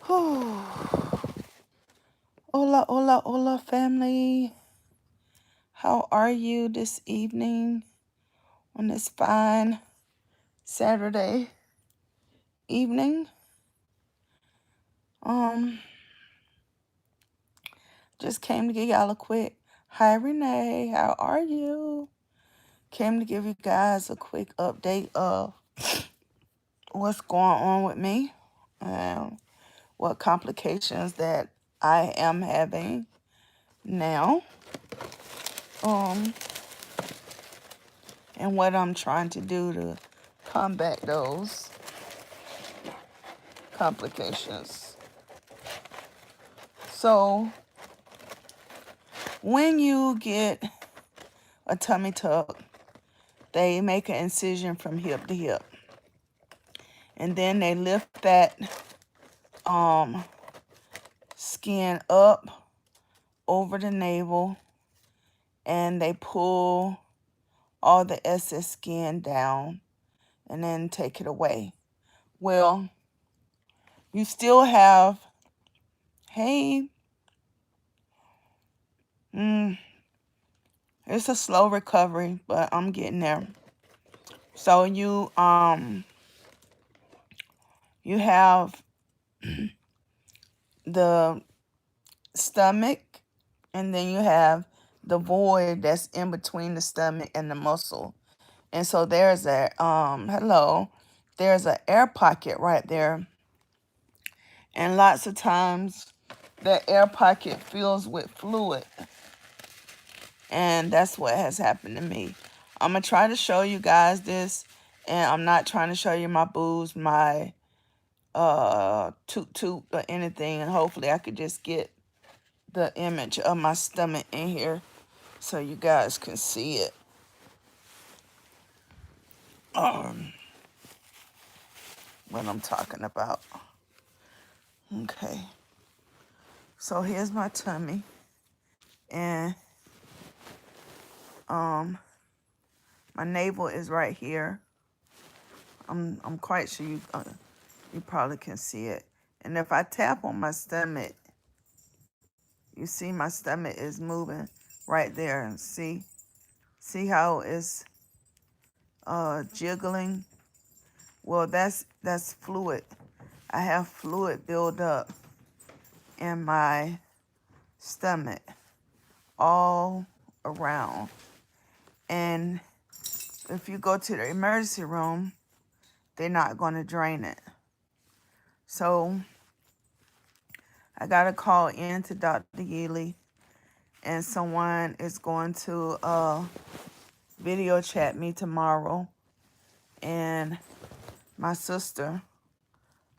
Whew. Hola, hola, hola, family. How are you this evening on this fine Saturday evening? Just came to give y'all a quick hi, Renee. How are you? Came to give you guys a quick update of what's going on with me and what complications that I am having now. And what I'm trying to do to combat those complications. So, when you get a tummy tuck, they make an incision from hip to hip. And then they lift that skin up over the navel and they pull all the excess skin down and then take it away. Well, you still have, hey, it's a slow recovery, but I'm getting there. So you have the stomach, and then you have the void that's in between the stomach and the muscle. And so there's a there's an air pocket right there. And lots of times that air pocket fills with fluid. And that's what has happened to me. I'm going to try to show you guys this. And I'm not trying to show you my boobs, my toot or anything. And hopefully I could just get the image of my stomach in here so you guys can see it. What I'm talking about. Okay. So here's my tummy. And my navel is right here. I'm quite sure you probably can see it. And if I tap on my stomach, you see my stomach is moving right there. And see how it's jiggling? Well, that's fluid. I have fluid build up in my stomach all around. And if you go to the emergency room, they're not going to drain it. So I got to call in to Dr. Yealy, and someone is going to video chat me tomorrow. And my sister,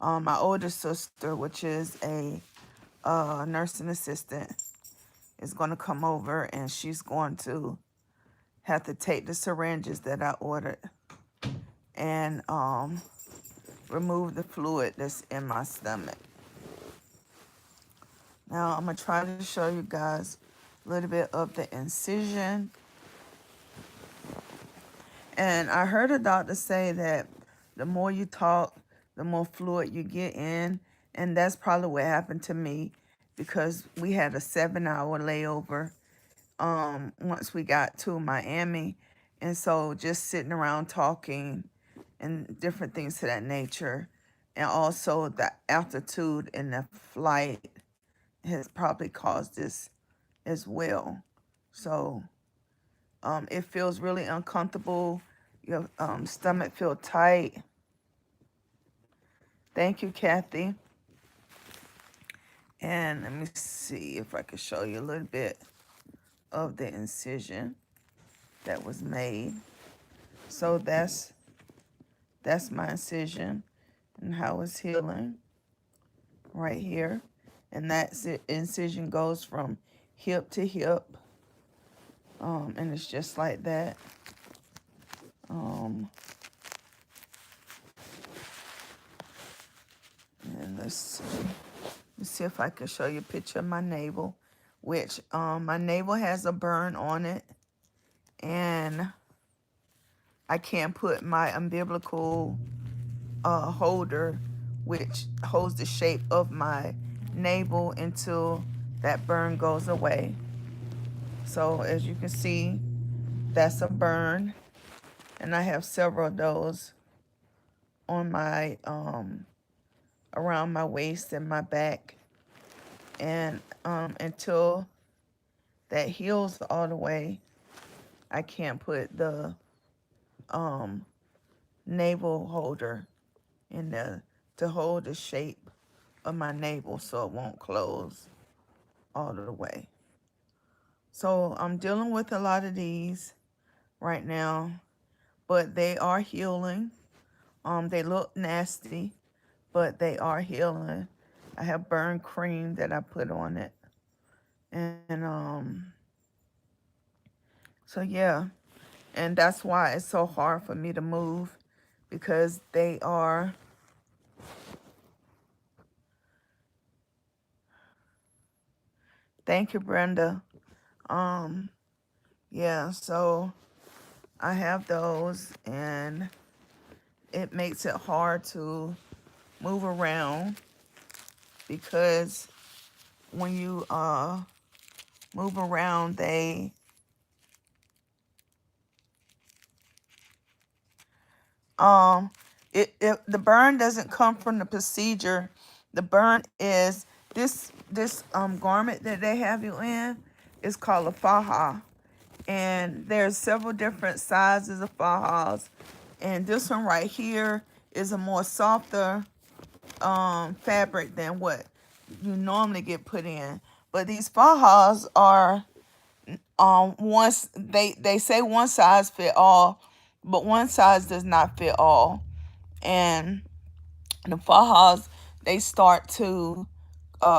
my older sister, which is a nursing assistant, is going to come over, and she's going to have to take the syringes that I ordered and remove the fluid that's in my stomach. Now I'm going to try to show you guys a little bit of the incision. And I heard a doctor say that the more you talk, the more fluid you get in. And that's probably what happened to me, because we had a 7-hour layover once we got to Miami. And so just sitting around talking and different things to that nature. And also the altitude in the flight has probably caused this as well. So it feels really uncomfortable. Your stomach feels tight. Thank you, Kathy. And let me see if I can show you a little bit of the incision that was made. So that's my incision and how it's healing right here. And that incision goes from hip to hip. And it's just like that. And let's see if I can show you a picture of my navel, which my navel has a burn on it, and I can't put my umbilical holder which holds the shape of my navel until that burn goes away. So as you can see, that's a burn, and I have several of those on my around my waist and my back, and until that heals all the way, I can't put the um navel holder in there to hold the shape of my navel so it won't close all the way. So I'm dealing with a lot of these right now, but they are healing. They look nasty, but they are healing. I have burn cream that I put on it. And so yeah, and that's why it's so hard for me to move, because they are, thank you, Brenda. Um yeah, so I have those, and it makes it hard to move around, because when you move around, they um it the burn doesn't come from the procedure. The burn is this garment that they have you in is called a faja, and there's several different sizes of fajas, and this one right here is a more softer fabric than what you normally get put in. But these fajas are once they say one size fit all, but one size does not fit all. And the fajas, they start to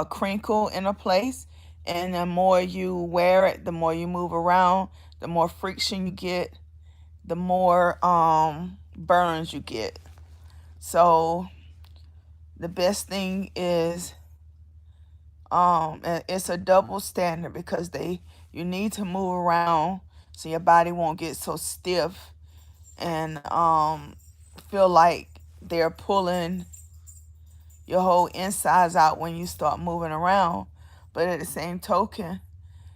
crinkle in a place, and the more you wear it, the more you move around, the more friction you get, the more burns you get. So the best thing is it's a double standard, because you need to move around so your body won't get so stiff and feel like they're pulling your whole insides out when you start moving around. But at the same token,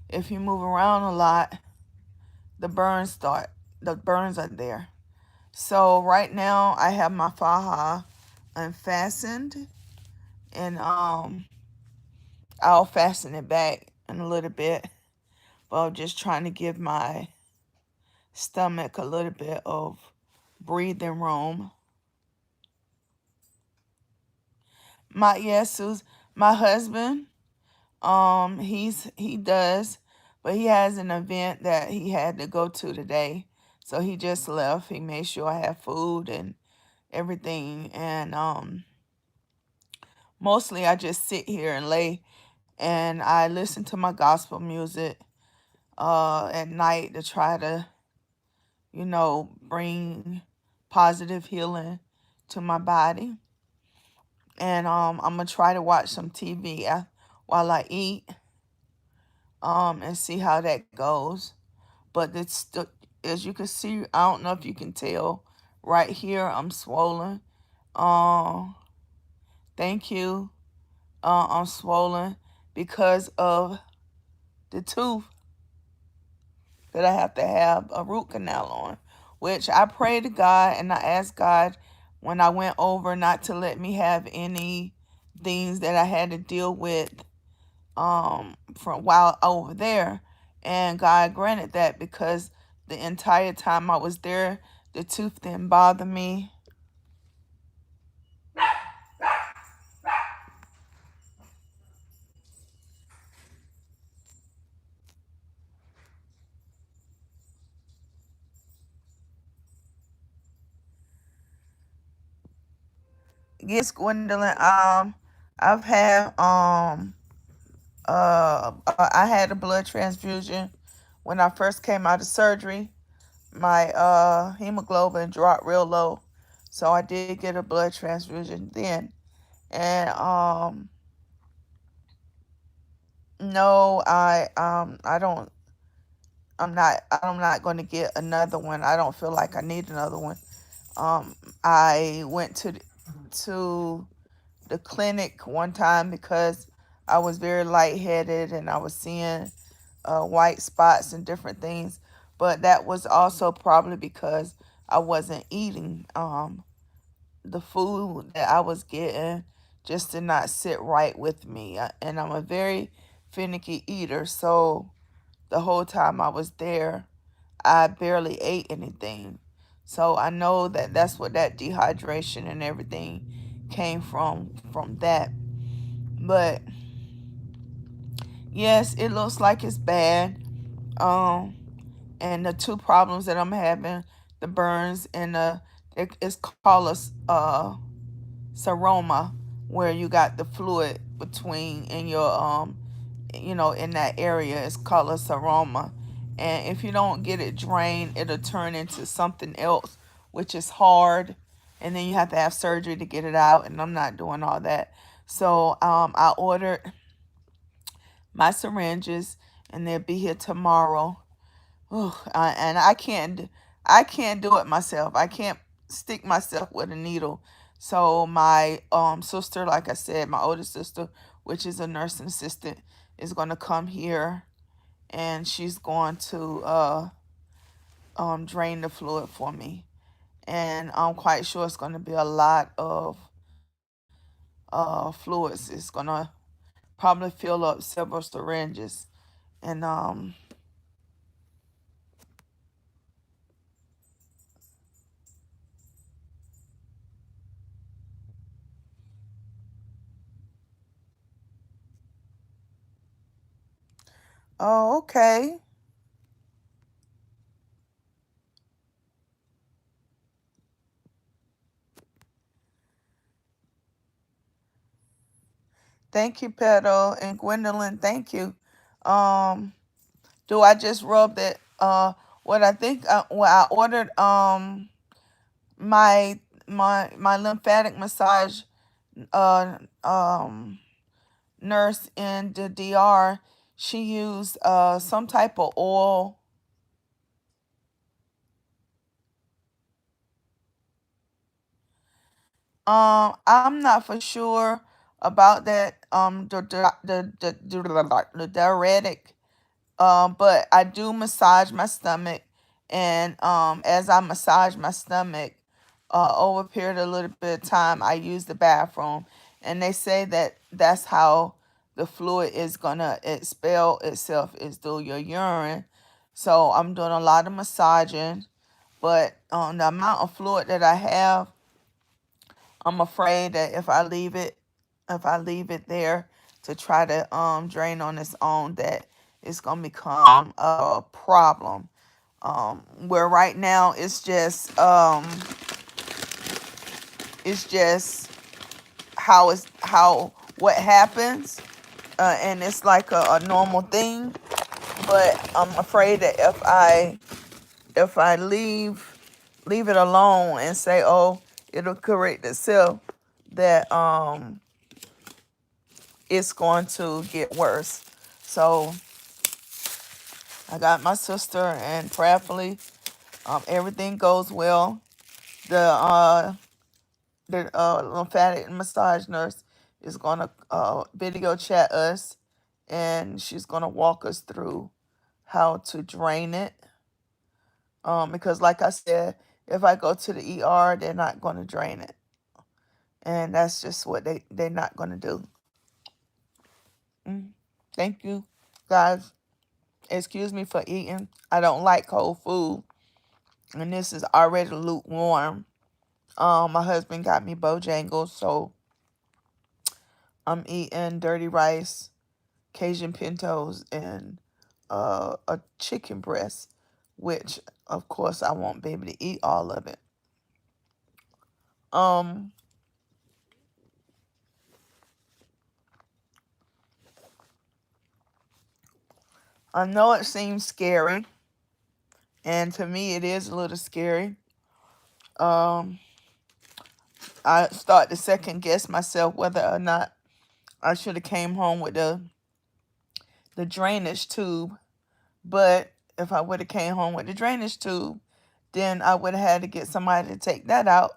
if you move around a lot, the burns are there. So right now I have my faja unfastened, and I'll fasten it back in a little bit. But I'm just trying to give my stomach a little bit of breathing room. My Jesus, my husband, he does, but he has an event that he had to go to today. So he just left. He made sure I have food and everything. And mostly I just sit here and lay, and I listen to my gospel music at night to try to, bring positive healing to my body. And I'm gonna try to watch some TV while I eat, and see how that goes. But as you can see, I don't know if you can tell, right here I'm swollen. Um, Thank you. I'm swollen because of the tooth that I have to have a root canal on, which I pray to God and I asked God when I went over not to let me have any things that I had to deal with from while over there. And God granted that, because the entire time I was there, the tooth didn't bother me. Yes, Gwendolyn. I've had I had a blood transfusion when I first came out of surgery. My hemoglobin dropped real low, so I did get a blood transfusion then. And no, I don't. I'm not going to get another one. I don't feel like I need another one. I went to the clinic one time because I was very lightheaded and I was seeing white spots and different things. But that was also probably because I wasn't eating. The food that I was getting just did not sit right with me. And I'm a very finicky eater. So the whole time I was there, I barely ate anything. So I know that that's what that dehydration and everything came from that. But yes, it looks like it's bad. Um, and the two problems that I'm having, the burns and it's called seroma, where you got the fluid between in your in that area. It's called a seroma, and if you don't get it drained, it'll turn into something else, which is hard, and then you have to have surgery to get it out. And I'm not doing all that. So I ordered my syringes, and they'll be here tomorrow. And I can't do it myself. I can't stick myself with a needle. So my sister, like I said, my older sister, which is a nursing assistant, is going to come here, and she's going to drain the fluid for me. And I'm quite sure it's going to be a lot of fluids. It's going to probably fill up several syringes. And oh, okay. Thank you, Pedro and Gwendolyn. Thank you. Um, do I just rub that? What I think? Well, I ordered my my lymphatic massage uh nurse in the DR. She used some type of oil. I'm not for sure about that. The diuretic. But I do massage my stomach, and as I massage my stomach, over a period of a little bit of time, I use the bathroom, and they say that that's how the fluid is gonna expel itself is through your urine. So I'm doing a lot of massaging, but the amount of fluid that I have, I'm afraid that if I leave it there to try to drain on its own, that it's gonna become a problem. Where right now it's just how what happens, and it's like a normal thing. But I'm afraid that if I leave it alone and say, oh, it'll correct itself, that it's going to get worse. So I got my sister, and prayerfully, everything goes well. The lymphatic massage nurse is gonna video chat us, and she's gonna walk us through how to drain it. Because like I said, if I go to the ER, they're not gonna drain it, and that's just what they're not gonna do. Mm. Thank you, guys. Excuse me for eating. I don't like cold food, and this is already lukewarm. My husband got me Bojangles, so I'm eating dirty rice, Cajun pintos, and a chicken breast, which of course I won't be able to eat all of it. Um, I know it seems scary, and to me it is a little scary. Um, I start to second guess myself whether or not I should have came home with the drainage tube. But if I would have came home with the drainage tube, then I would have had to get somebody to take that out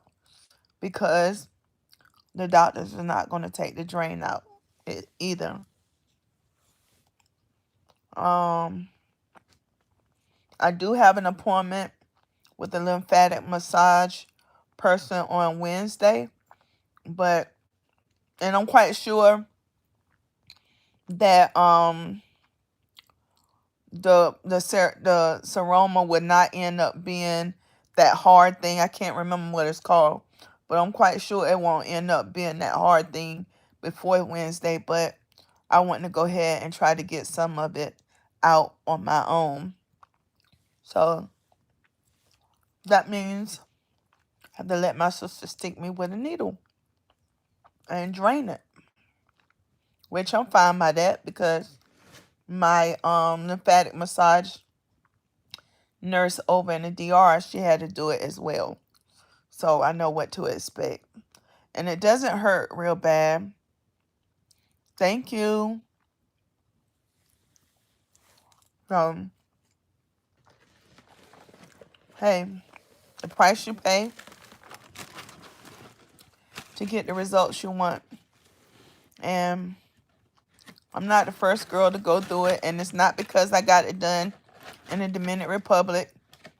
because the doctors are not going to take the drain out either. I do have an appointment with a lymphatic massage person on Wednesday, and I'm quite sure that the seroma would not end up being that hard thing. I can't remember what it's called, but I'm quite sure it won't end up being that hard thing before Wednesday. But I want to go ahead and try to get some of it out on my own. So that means I have to let my sister stick me with a needle and drain it, which I'm fine by that because my lymphatic massage nurse over in the DR, she had to do it as well. So I know what to expect. And it doesn't hurt real bad. Thank you. Hey, the price you pay to get the results you want. And I'm not the first girl to go through it. And it's not because I got it done in the Dominican Republic,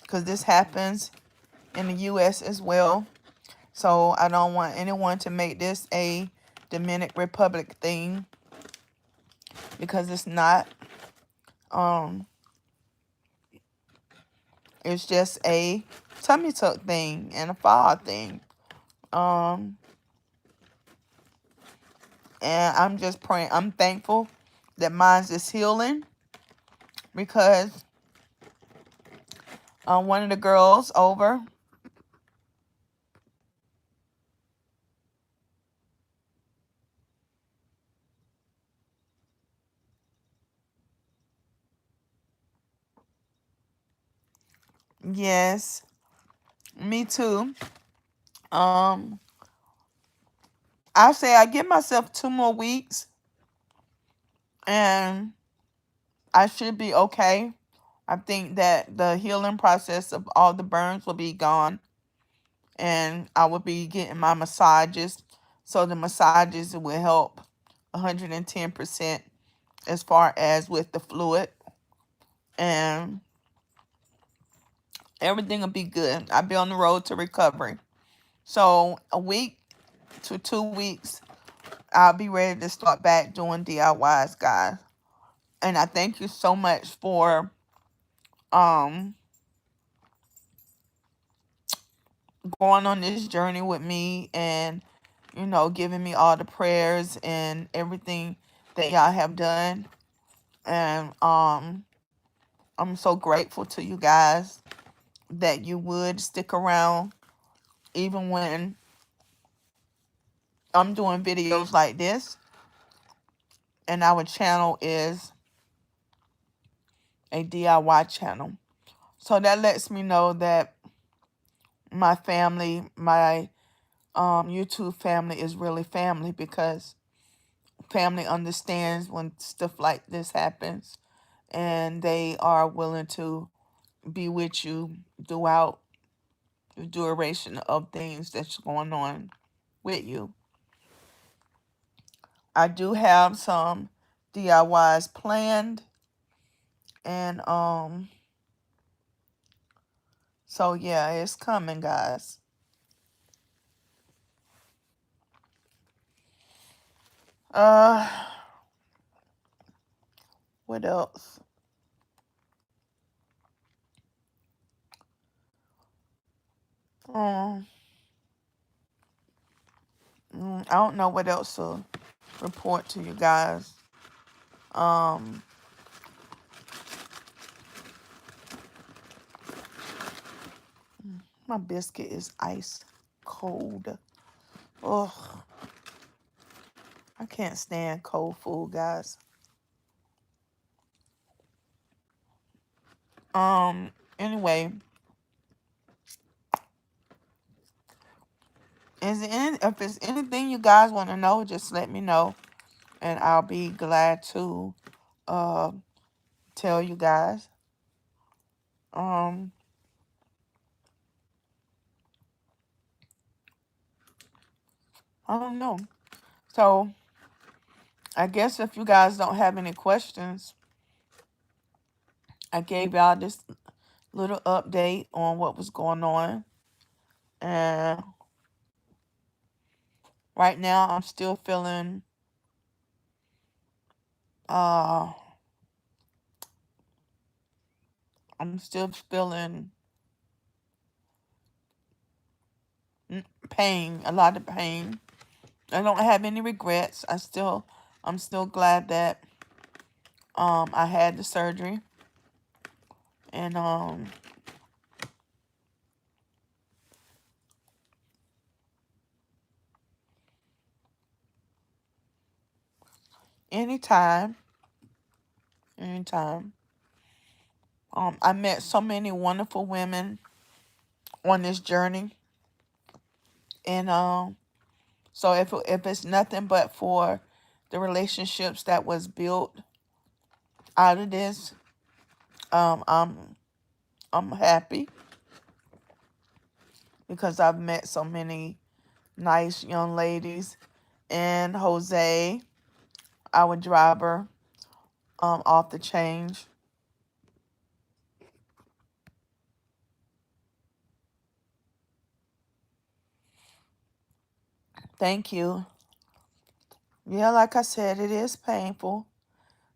because this happens in the U.S. as well. So I don't want anyone to make this a Dominican Republic thing, because it's not. It's just a tummy tuck thing and a fall thing. And I'm just praying. I'm thankful that mine's is healing, because one of the girls over, yes, me too. I say I give myself 2 more weeks and I should be okay. I think that the healing process of all the burns will be gone, and I will be getting my massages. So the massages will help 110% as far as with the fluid, and everything will be good. I'll be on the road to recovery. So a week to 2 weeks, I'll be ready to start back doing DIYs, guys. And I thank you so much for going on this journey with me, and giving me all the prayers and everything that y'all have done. And I'm so grateful to you guys that you would stick around even when I'm doing videos like this. And our channel is a DIY channel. So that lets me know that my family, my YouTube family is really family, because family understands when stuff like this happens, and they are willing to be with you throughout the duration of things that's going on with you. I do have some DIYs planned, and so yeah, it's coming, guys. What else? I don't know what else to report to you guys. My biscuit is ice cold. Ugh. I can't stand cold food, guys. Anyway, if there's anything you guys want to know, just let me know, and I'll be glad to tell you guys. I don't know. So I guess if you guys don't have any questions, I gave y'all this little update on what was going on. And right now uh I'm still feeling pain, a lot of pain. I don't have any regrets. I'm still glad that I had the surgery. And anytime, anytime. I met so many wonderful women on this journey. And so if it's nothing but for the relationships that was built out of this, um, I'm I'm happy because I've met so many nice young ladies. And Jose, our driver, off the change. Thank you. Yeah, like I said, it is painful.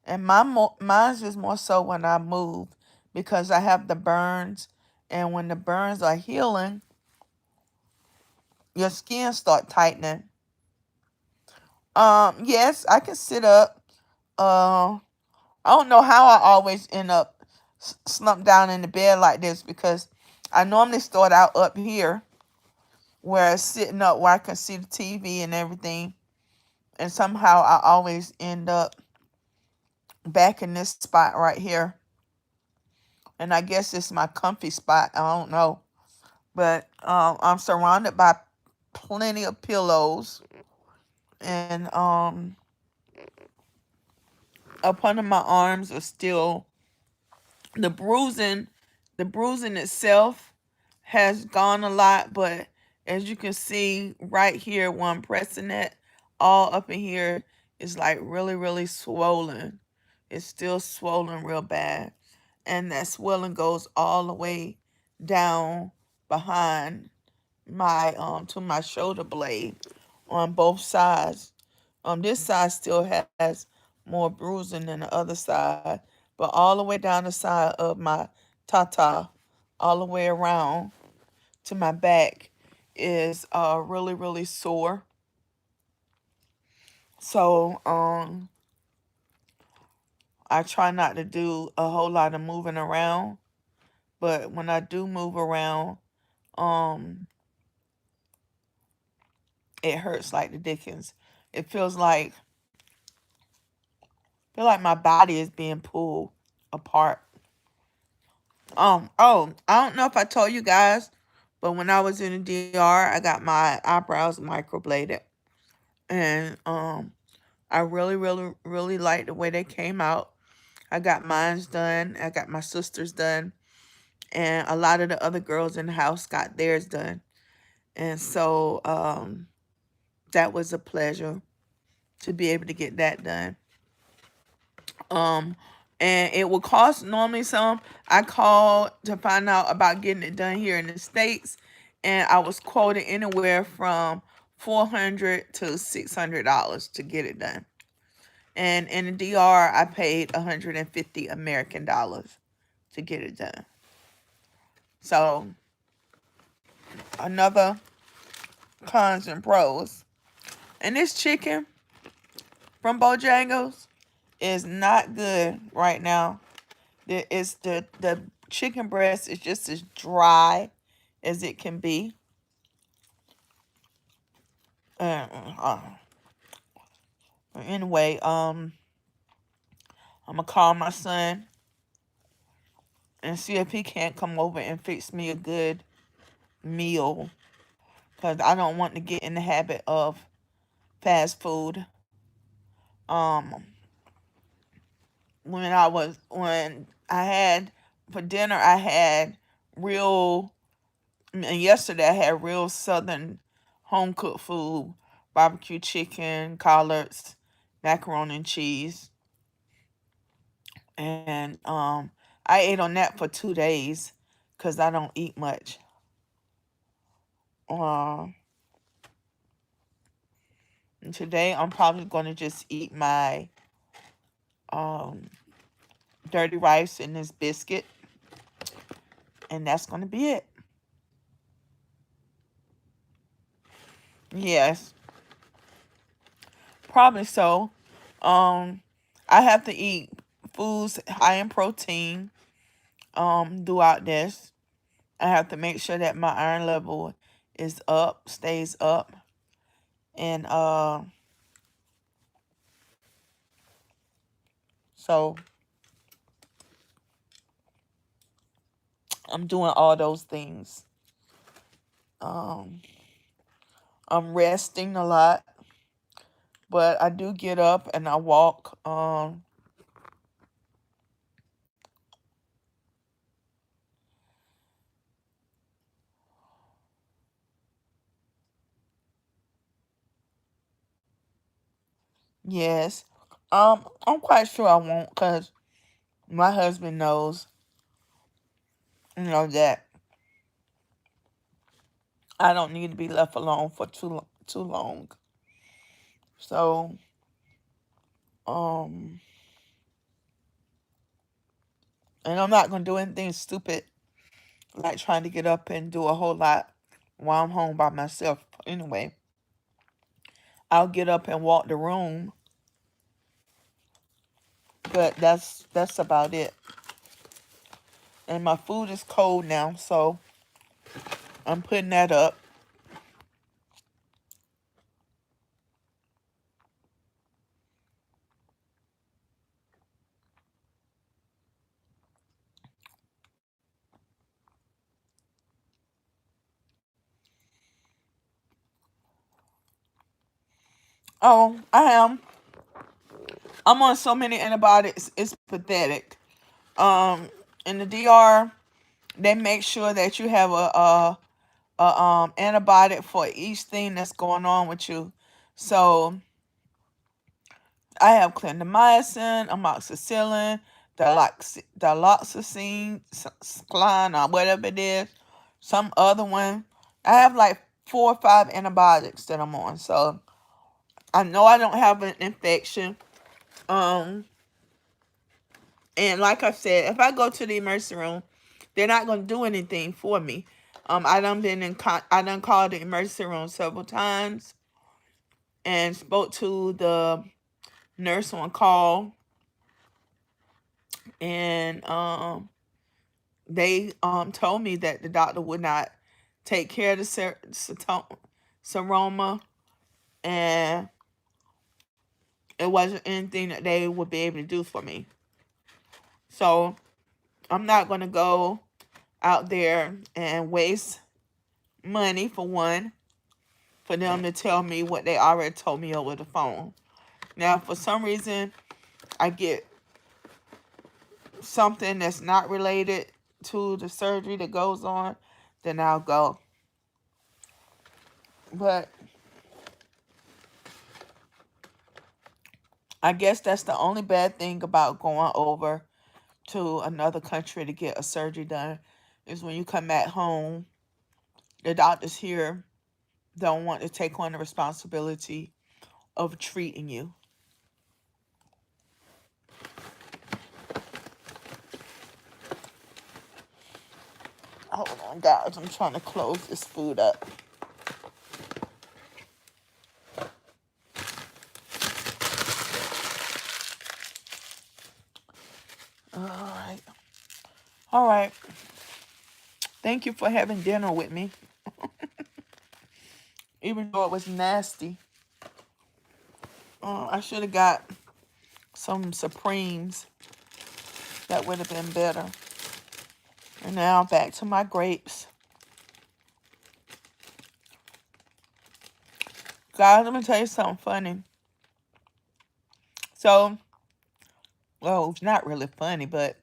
And mine's is more so when I move because I have the burns. And when the burns are healing, your skin start tightening. Yes, I can sit up. Uh, I don't know how I always end up slumped down in the bed like this because I normally start out up here where it's sitting up where I can see the TV and everything. And somehow I always end up back in this spot right here. And I guess it's my comfy spot. I don't know. But I'm surrounded by plenty of pillows. And up under my arms are still the bruising. The bruising itself has gone a lot, but as you can see right here where I'm pressing it, all up in here is like really, really swollen. It's still swollen real bad. And that swelling goes all the way down behind my to my shoulder blade on both sides. This side still has more bruising than the other side, but all the way down the side of my tata, all the way around to my back is really, really sore. So I try not to do a whole lot of moving around, but when I do move around, um it hurts like the dickens. It feel like my body is being pulled apart. Oh, I don't know if I told you guys, but when I was in the DR, I got my eyebrows microbladed. And I really, really, really like the way they came out. I got mine's done. I got my sister's done. And a lot of the other girls in the house got theirs done. And so that was a pleasure to be able to get that done. Um, and it will cost normally some. I called to find out about getting it done here in the States, and I was quoted anywhere from $400 to $600 to get it done. And in the DR, I paid 150 American dollars to get it done. So another cons and pros. And this chicken from Bojangles is not good right now. The chicken breast is just as dry as it can be. Uh, uh, anyway, I'm gonna call my son and see if he can't come over and fix me a good meal, cause I don't want to get in the habit of fast food. Um, when I had for dinner, I had real. And yesterday I had real southern home cooked food, barbecue chicken, collards, macaroni and cheese. And I ate on that for 2 days because I don't eat much. Uh, and today I'm probably going to just eat my um, dirty rice and this biscuit, and that's going to be it. Yes, probably so. Um, I have to eat foods high in protein throughout this. I have to make sure that my iron level is up, stays up, and so I'm doing all those things. Um, I'm resting a lot, but I do get up and I walk. Yes. I'm quite sure I won't, because my husband knows, that I don't need to be left alone for too long. So, um, and I'm not gonna do anything stupid like trying to get up and do a whole lot while I'm home by myself. Anyway, I'll get up and walk the room, but that's about it. And my food is cold now, so I'm putting that up. Oh, I am. I'm on so many antibiotics. It's pathetic. In the DR, they make sure that you have a antibiotic for each thing that's going on with you. So I have clindamycin, amoxicillin, diloxacin, Skline, or whatever it is. Some other one. I have like 4 or 5 antibiotics that I'm on. So I know I don't have an infection. Um, and like I said, if I go to the emergency room, they're not gonna do anything for me. I done called the emergency room several times and spoke to the nurse on call, and they told me that the doctor would not take care of the seroma, and it wasn't anything that they would be able to do for me. So I'm not gonna go out there and waste money, for one, for them to tell me what they already told me over the phone. Now, for some reason, I get something that's not related to the surgery that goes on, then I'll go. But I guess that's the only bad thing about going over to another country to get a surgery done, is when you come back home, the doctors here don't want to take on the responsibility of treating you. Hold on, guys. I'm trying to close this food up. All right. All right. Thank you for having dinner with me, even though it was nasty. I should have got some Supremes. That would have been better. And now back to my grapes. Guys, let me tell you something funny. So, well, it's not really funny, but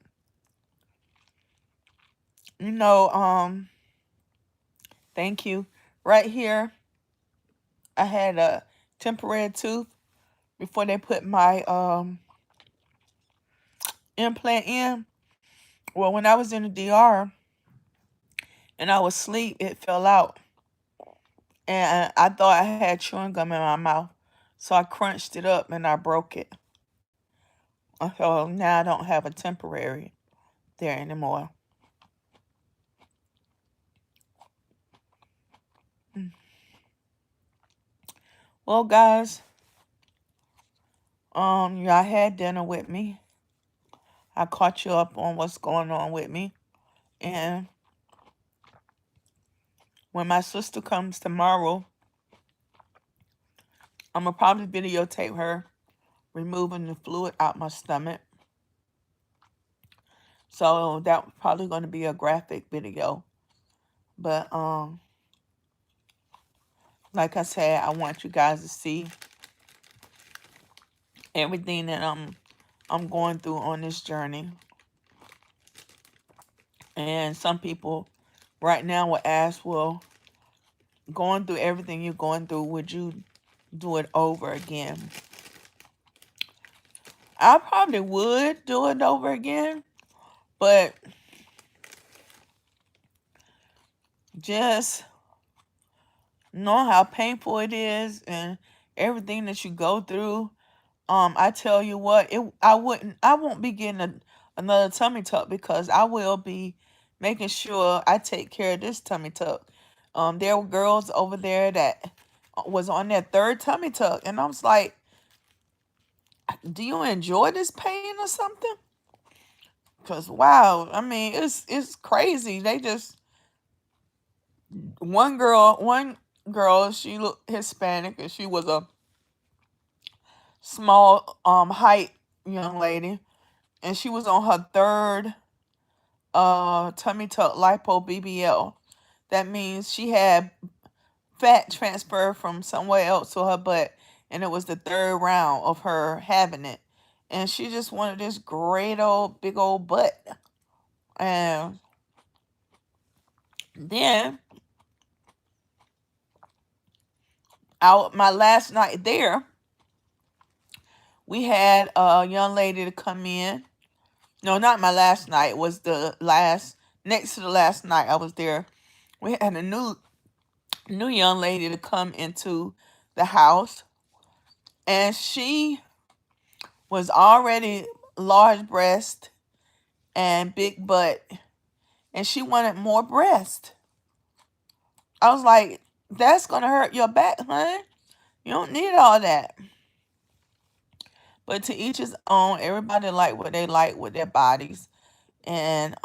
you know, thank you. Right here, I had a temporary tooth before they put my implant in. Well, when I was in the DR and I was asleep, it fell out. And I thought I had chewing gum in my mouth. So I crunched it up and I broke it. So now I don't have a temporary there anymore. Well, guys, y'all had dinner with me. I caught you up on what's going on with me. And when my sister comes tomorrow, I'm going to probably videotape her removing the fluid out my stomach. So that's probably going to be a graphic video. But like I said, I want you guys to see everything that I'm going through on this journey. And some people right now will ask, well, going through everything you're going through, would you do it over again? I probably would do it over again, but just know how painful it is and everything that you go through. I tell you what, I won't be getting another tummy tuck because I will be making sure I take care of this tummy tuck. There were girls over there that was on their third tummy tuck, and I was like, do you enjoy this pain or something? Cause wow, I mean, it's crazy. They just one girl, she looked Hispanic and she was a small height young lady, and she was on her third tummy tuck lipo BBL. That means she had fat transfer from somewhere else to her butt, and it was the third round of her having it. And she just wanted this great old big old butt. And then my last night there, we had a young lady to come in. No, not my last night. It was the last, next to the last night I was there. We had a new young lady to come into the house, and she was already large breast and big butt, and she wanted more breast. I was like, that's gonna hurt your back, honey. You don't need all that. But to each his own. Everybody like what they like with their bodies. And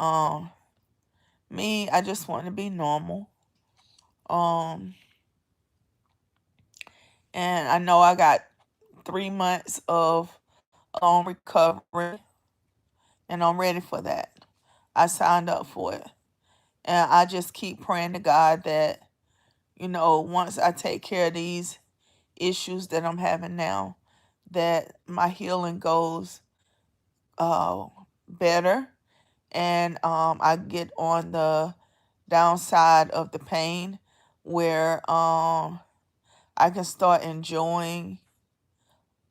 me, I just want to be normal. Um and I know I got 3 months of recovery, and I'm ready for that. I signed up for it. And I just keep praying to God that, once I take care of these issues that I'm having now, that my healing goes better, and I get on the downside of the pain where I can start enjoying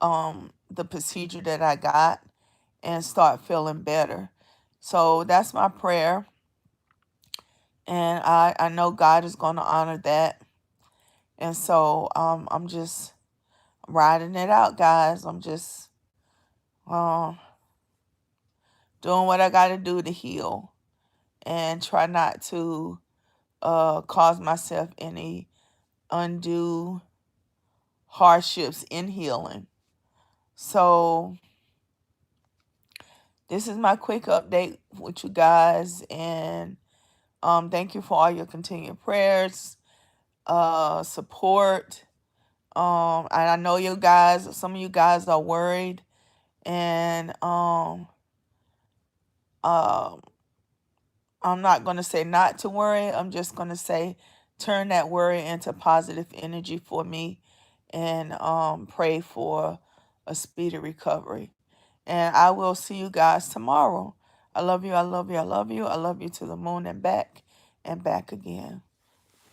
the procedure that I got and start feeling better. So that's my prayer, and I know God is going to honor that. And so I'm just riding it out, guys. I'm just uh, doing what I got to do to heal and try not to cause myself any undue hardships in healing. So this is my quick update with you guys, and thank you for all your continued prayers, support. And I know you guys, some of you guys are worried, and uh, I'm not going to say not to worry. I'm just going to say turn that worry into positive energy for me, and pray for a speedy recovery. And I will see you guys tomorrow. I love you. I love you. I love you. I love you to the moon and back again.